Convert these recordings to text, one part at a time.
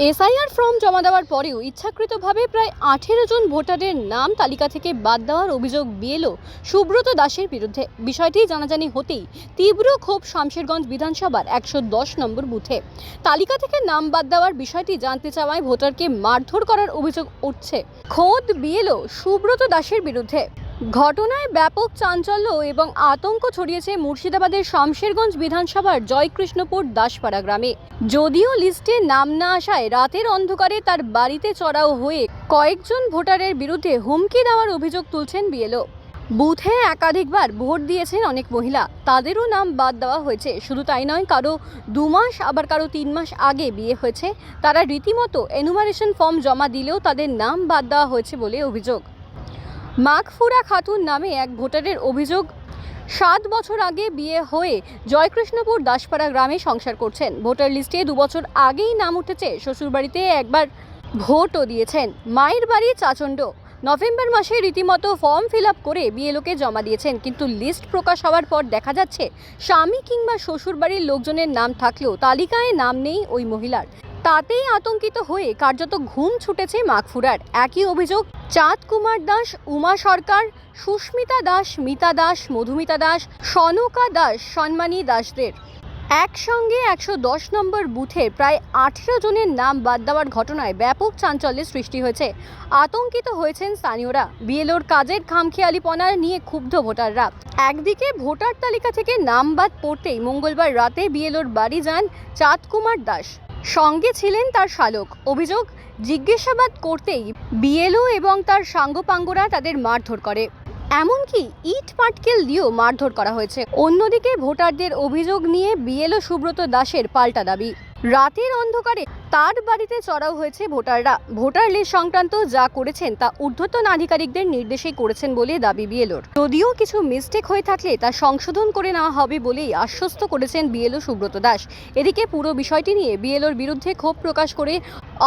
SIR form জমা দেওয়ার পরেও ইচ্ছাকৃতভাবে প্রায় 18 জন ভোটারের নাম তালিকা থেকে বাদ দেওয়ার অভিযোগ বিএলও সুব্রত দাসের বিরুদ্ধে। বিষয়টি জানাজানি হতেই তীব্র ক্ষোভ শামশেরগঞ্জ বিধানসভার 110 নম্বর বুথে। তালিকা থেকে নাম বাদ দেওয়ার বিষয়টি জানতে চাওয়ায় ভোটারকে মারধর করার অভিযোগ উঠছে খোদ বিএলও সুব্রত দাসের বিরুদ্ধে। ঘটনায় ব্যাপক চাঞ্চল্য এবং আতঙ্ক ছড়িয়েছে মুর্শিদাবাদের শামশেরগঞ্জ বিধানসভার জয়কৃষ্ণপুর দাসপাড়া গ্রামে। যদিও লিস্টে নাম না আসায় রাতের অন্ধকারে তার বাড়িতে চড়াও হয়ে কয়েকজন ভোটারের বিরুদ্ধে হুমকি দেওয়ার অভিযোগ তুলছেন বিএলও। বুথে একাধিকবার ভোট দিয়েছেন অনেক মহিলা, তাদেরও নাম বাদ দেওয়া হয়েছে। শুধু তাই নয়, কারো 2 মাস আবার কারো 3 মাস আগে বিয়ে হয়েছে, তারা রীতিমতো এনুমারেশন ফর্ম জমা দিলেও তাদের নাম বাদ দেওয়া হয়েছে বলে অভিযোগ। মাগফুরা খাতুন নামে এক ভোটারের অভিযোগ, 7 বছর আগে বিয়ে হয়ে জয়কৃষ্ণপুর দাসপাড়া গ্রামে সংসার করছেন। ভোটার লিস্টে 2 বছর আগেই নাম উঠেছে, শ্বশুরবাড়িতে একবার ভোটও দিয়েছেন। মায়ের বাড়ি চাচণ্ড। নভেম্বর মাসে রীতিমতো ফর্ম ফিল আপ করে বিএলওকে জমা দিয়েছেন, কিন্তু লিস্ট প্রকাশ হওয়ার পর দেখা যাচ্ছে স্বামী কিংবা শ্বশুরবাড়ির লোকজনের নাম থাকলেও তালিকায় নাম নেই ওই মহিলার। তাতেই আতঙ্কিত হয়ে কার্যত ঘুম ছুটেছে মাগফুরার। একই অভিযোগ চাঁদ কুমার দাস, উমা সরকার, সুস্মিতা দাস, মিতা দাস, মধুমিতা দাস, সনকা দাস, সম্মানী দাসদের। একসঙ্গে 110 নম্বর বুথে প্রায় 18 জনের নাম বাদ দেওয়ার ঘটনায় ব্যাপক চাঞ্চল্যের সৃষ্টি হয়েছে। আতঙ্কিত হয়েছেন স্থানীয়রা। বিএলওর কাজের খামখেয়ালিপনা নিয়ে ক্ষুব্ধ ভোটাররা। একদিকে ভোটার তালিকা থেকে নাম বাদ পড়তেই মঙ্গলবার রাতে বিএলওর বাড়ি যান চাঁদ কুমার দাস। সঙ্গে ছিলেন তার শালক। অভিযোগ, জিজ্ঞাসাবাদ করতেই বিএলও এবং তার সাঙ্গপাঙ্গরা তাদের মারধর করে, এমনকি ইট পাটকেল দিয়েও মারধর করা হয়েছে। অন্যদিকে ভোটারদের অভিযোগ নিয়ে বিএলও সুব্রত দাসের পাল্টা দাবি, রাতের অন্ধকারে তার বাড়িতে চড়াও হয়েছে ভোটাররা। ভোটার লিস্ট সংক্রান্ত যা করেছেন তা ঊর্ধ্বতন আধিকারিকদের নির্দেশেই করেছেন বলে দাবি বিএলওর। যদিও কিছু মিস্টেক হয়ে থাকলে তা সংশোধন করে নেওয়া হবে বলেই আশ্বস্ত করেছেন বিএলও সুব্রত দাস। এদিকে পুরো বিষয়টি নিয়ে বিএলওর বিরুদ্ধে ক্ষোভ প্রকাশ করে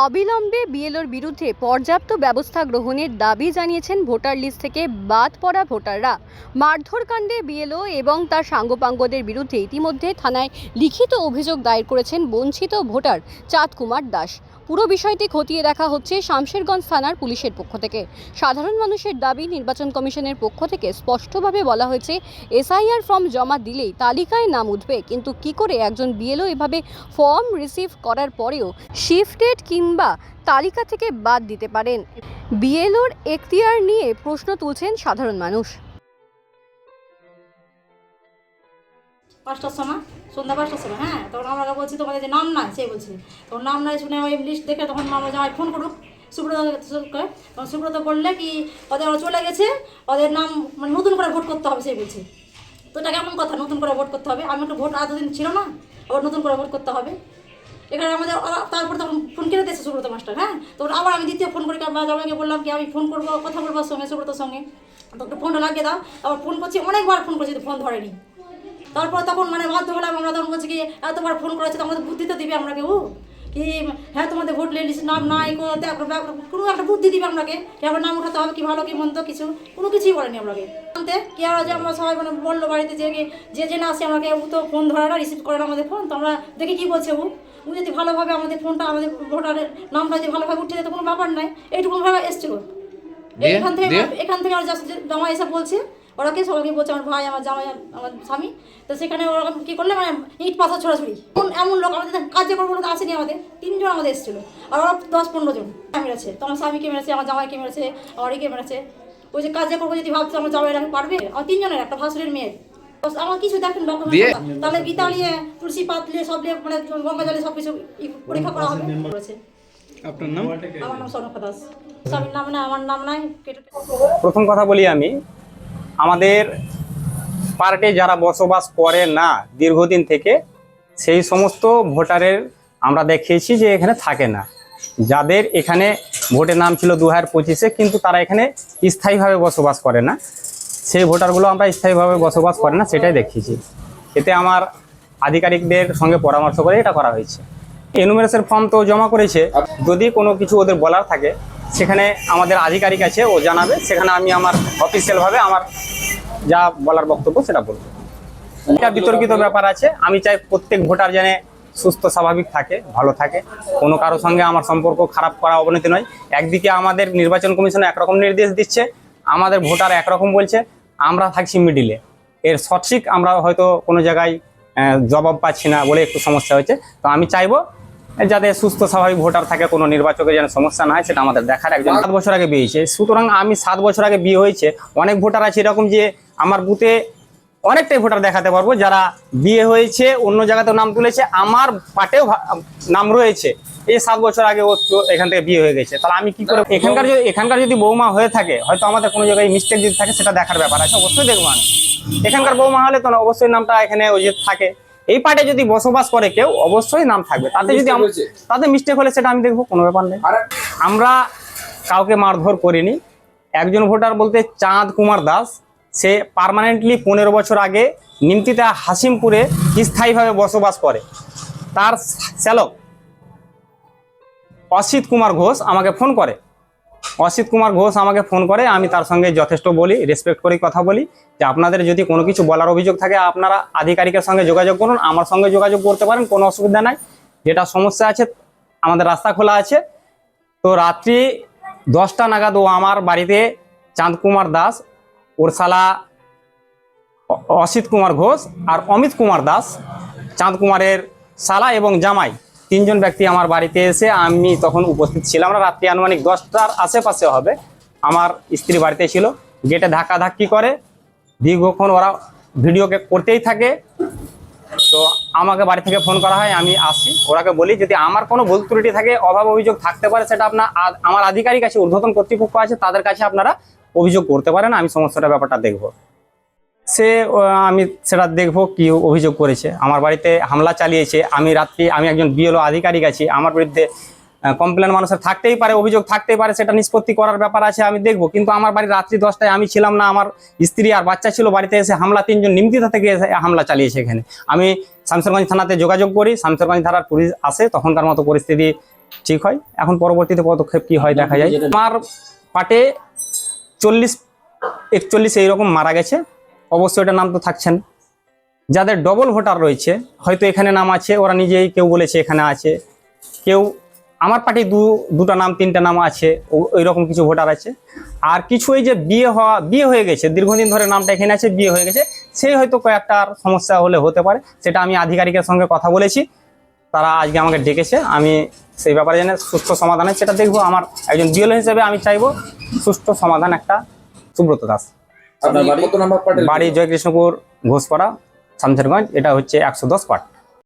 অবিলম্বে বিএলওর বিরুদ্ধে পর্যাপ্ত ব্যবস্থা গ্রহণের দাবি জানিয়েছেন ভোটার লিস্ট থেকে বাদ পড়া ভোটাররা। মারধর কাণ্ডে বিএলও এবং তার সাঙ্গপাঙ্গদের বিরুদ্ধে ইতিমধ্যে থানায় লিখিত অভিযোগ দায়ের করেছেন বঞ্চিত ভোটার চাঁদ কুমার দাস। পুরো বিষয়টি খতিয়ে দেখা হচ্ছে শামশেরগঞ্জ থানার পুলিশের পক্ষ থেকে। সাধারণ মানুষের দাবি, নির্বাচন কমিশনের পক্ষ থেকে স্পষ্টভাবে বলা হয়েছে এসআইআর ফর্ম জমা দিলেই তালিকায় নাম উঠবে, কিন্তু কি করে একজন বিএলও এভাবে ফর্ম রিসিভ করার পরেও শিফটেড কিংবা তালিকা থেকে বাদ দিতে পারেন? বিএলওর এখতিয়ার নিয়ে প্রশ্ন তুলছেন সাধারণ মানুষ। 5টার সময়, সন্ধ্যা 5টার সময়, হ্যাঁ, তখন আমরা বলছি তোমাদের যে নাম নাই, সে বলছে তখন নাম নাই শুনে ওই লিস্ট দেখে তখন আমরা যাই ফোন করুক সুব্রতকে। তখন সুব্রত বললে কি ওদের ওরা চলে গেছে, ওদের নাম মানে নতুন করে ভোট করতে হবে, সে বলছে। তো এটা কেমন কথা, নতুন করে ভোট করতে হবে? আমি একটা ভোট এতদিন ছিল না, আবার নতুন করে ভোট করতে হবে এখানে আমাদের। তারপর তখন ফোন কেটে দিয়েছে সুব্রত মাস্টার, হ্যাঁ। তখন আবার আমি দ্বিতীয় ফোন করে জামাইকে বললাম কি আমি ফোন করবো, কথা বলবো সঙ্গে সুব্রতর সঙ্গে, তখন ফোনটা লাগিয়ে দাও। আবার ফোন করছি, অনেকবার ফোন করছি, ফোন ধরেনি। তারপর তখন মানে বাধ্য হলাম আমরা, তখন বলছি কি এতবার ফোন করেছে তো আমাদের বুদ্ধি তো দিবে আমরা কেউ কি, হ্যাঁ তোমাদের ভোট লিস্ট নাম নাই, কোনো একটা বুদ্ধি দিবে আপনাকে কি আবার নাম উঠাতে হবে, কি ভালো কি মন্দ কিছু, কোনো কিছুই বলেনি আপনাকে। কি আর যে আমরা সবাই মানে বললো বাড়িতে যে না আসে আমাকে, ও তো ফোন ধরে না, রিসিভ করে না আমাদের ফোন। তো আমরা দেখি কী বলছে ও যদি ভালোভাবে আমাদের ফোনটা, আমাদের ভোটারের নামটা যদি ভালোভাবে উঠে যেত কোনো ব্যাপার নাই, এইটুকুভাবে এসেছিলো। এখান থেকে আর জামাই এসে বলছে, ওরাকে সবাইকে বলছে আমার ভাই, আমার জামাই, আমার স্বামী। তো সেখানে ওরা কী করলে মানে ইট পাথর ছোড়াছুড়ি। এমন লোক আমাদের কাজে করবো না, আসেনি আমাদের, 3 জন আমাদের এসেছিলো, আর ওরা 10-15 জন মেরেছে। তো আমার স্বামীকে মেরেছে, আমার জামাইকে মেরেছে, আমার একে মেরেছে। ওই যে কাজে করবো যদি ভাবছে আমার জামাইরা পারবে, আমার 3 জনের, একটা ভাসুরের মেয়ের। আমার কিছু দেখেন ডকুমেন্ট, তাহলে গীতা নিয়ে, তুলসী পাত নিয়ে সব নিয়ে মানে গঙ্গা জলে সব কিছু পরীক্ষা করা হবে। আপনার নাম? আমার নাম সনকা দাস। স্বামীর নাম না, আমার নাম নাই। প্রথম কথা বলি আমি, আমাদের পার্টে যারা বসবাস করে না দীর্ঘদিন থেকে, সেই সমস্ত ভোটারের আমরা দেখিয়েছি যে এখানে থাকে না। যাদের এখানে ভোটের নাম ছিল 2025-এ, কিন্তু তারা এখানে স্থায়ীভাবে বসবাস করে না, সেই ভোটারগুলো আমরা স্থায়ীভাবে বসবাস করে না সেটাই দেখিয়েছি। এতে আমার আধিকারিকদের সঙ্গে পরামর্শ করে এটা করা হয়েছে। এনুমারেশন ফর্ম তো জমা করেছে, যদি কোনো কিছু ওদের বলার থাকে সেখানে আমাদের আধিকারিক আছে, ও জানাবে, সেখানে আমি আমার অফিসিয়ালভাবে আমার যা বলার বক্তব্য সেটা বলবো। এটা বিতর্কিত ব্যাপার আছে, আমি চাই প্রত্যেক ভোটার যেন সুস্থ স্বাভাবিক থাকে, ভালো থাকে, কোনো কারোর সঙ্গে আমার সম্পর্ক খারাপ করা অবনতি নয়। একদিকে আমাদের নির্বাচন কমিশন একরকম নির্দেশ দিচ্ছে, আমাদের ভোটার একরকম বলছে, আমরা থাকছি মিডিলে। এর সঠিক আমরা হয়তো কোনো জায়গায় জবাব পাচ্ছি না বলে একটু সমস্যা হচ্ছে। তো আমি চাইবো যাতে সুস্থ স্বাভাবিক ভোটার থাকে, কোনো নির্বাচকের যেন সমস্যা না হয়, সেটা আমাদের দেখার। একজন 7 বছর আগে বিয়ে হয়েছে, সুতরাং আমি 7 বছর আগে বিয়ে হয়েছে, অনেক ভোটার আছে এরকম যে আমার বুথে অনেকটাই ভোটার দেখাতে পারবো যারা বিয়ে হয়েছে, অন্য জায়গাতেও নাম তুলেছে, আমার পার্টেও নাম রয়েছে। এই 7 বছর আগে ও তো এখান থেকে বিয়ে হয়ে গেছে, তাহলে আমি কি করে? এখানকার যদি বৌমা হয়ে থাকে, হয়তো আমাদের কোনো জায়গায় মিস্টেক যদি থাকে, সেটা দেখার ব্যাপার আছে, অবশ্যই দেখবো আমি। এখানকার বৌমা হলে তো না, অবশ্যই নামটা এখানে ওই যে থাকে। এই পার্টে যদি বসবাস করে কেউ, অবশ্যই নাম থাকবে। তাতে যদি তাতে মিস্টেক হলে সেটা আমি দেখবো, কোনো ব্যাপার নেই। আমরা কাউকে মারধর করিনি। একজন ভোটার বলতে চাঁদ কুমার দাস, সে পার্মানেন্টলি 15 বছর আগে নিমতিতে হাসিমপুরে স্থায়ীভাবে বসবাস করে। তার চালক অসিত কুমার ঘোষ আমাকে ফোন করে। আমি তার সঙ্গে যথেষ্ট বলি, রেসপেক্ট করে কথা বলি যে আপনাদের যদি কোনো কিছু বলার অভিযোগ থাকে, আপনারা আধিকারিকের সঙ্গে যোগাযোগ করুন, আমার সঙ্গে যোগাযোগ করতে পারেন, কোনো অসুবিধা নাই। যেটা সমস্যা আছে, আমাদের রাস্তা খোলা আছে। তো রাত্রি 10টা নাগাদ ও আমার বাড়িতে চাঁদ কুমার দাস, ওর শালা অসিত কুমার ঘোষ আর অমিত কুমার দাস, চাঁদ কুমারের শালা এবং জামাই, 3 জন ব্যক্তি আমার বাড়িতে এসে, আমি তখন উপস্থিত ছিলাম না, রাত্রি আনুমানিক 10টার আশেপাশে হবে। আমার স্ত্রী বাড়িতে ছিল, গেটে ধাক্কাধাক্কি করে, দীর্ঘক্ষণ ওরা ভিডিওকে করতেই থাকে। তো আমাকে বাড়ি থেকে ফোন করা হয়, আমি আসি, ওরাকে বলি যদি আমার কোনো ভুল ত্রুটি থাকে, অভাব অভিযোগ থাকতে পারে, সেটা আমার আধিকারিক আছে, ঊর্ধ্বতন কর্তৃপক্ষ আছে, তাদের কাছে আপনারা অভিযোগ করতে পারেন, আমি সমস্যাটা ব্যাপারটা দেখব। আমি সেটা দেখবো কি অভিযোগ করেছে। আমার বাড়িতে হামলা চালিয়েছে, আমি একজন বিএলও আধিকারিক আছি, আমার বিরুদ্ধে কমপ্লেন মানুষের থাকতেই পারে, অভিযোগ থাকতেই পারে, সেটা নিষ্পত্তি করার ব্যাপার আছে, আমি দেখবো। কিন্তু আমার বাড়ি রাত্রি 10টায় আমি ছিলাম না, আমার স্ত্রী আর বাচ্চা ছিল বাড়িতে, এসে হামলা 3 জন নিমতিতা থেকে এসে হামলা চালিয়েছে এখানে। আমি শামসেরগঞ্জ থানাতে যোগাযোগ করি, শামসেরগঞ্জ থানার পুলিশ আসে, তখনকার মতো পরিস্থিতি ঠিক হয়। এখন পরবর্তীতে পদক্ষেপ কি হয় দেখা যায়। আমার পাটে 40-41 এইরকম মারা গেছে, অবশ্যই এটা নাম তো থাকছেন। যাদের ডবল ভোটার রয়েছে, হয়তো এখানে নাম আছে, ওরা নিজেই কেউ বলেছে এখানে আছে, কেউ আমার পার্টি 2টা নাম 3টা নাম আছে, ওই রকম কিছু ভোটার আছে। আর কিছু এই যে বিয়ে হয়ে গেছে, দীর্ঘদিন ধরে নামটা এখানে আছে, বিয়ে হয়ে গেছে, সেই হয়তো কয়েকটার সমস্যা হলে হতে পারে, সেটা আমি আধিকারিকের সঙ্গে কথা বলেছি, তারা আজকে আমাকে ডেকেছে। আমি সেই ব্যাপারে জেনে সুষ্ঠু সমাধানে সেটা দেখবো। আমার একজন বিএলও হিসেবে আমি চাইবো সুষ্ঠু সমাধান একটা। সুব্রত দাস, আপনার বাড়ি কত নাম্বার পার্টের? বাড়ি জয়কৃষ্ণপুর, ঘোষপাড়া, শামসেরগঞ্জ। এটা হচ্ছে 110 পার্ট।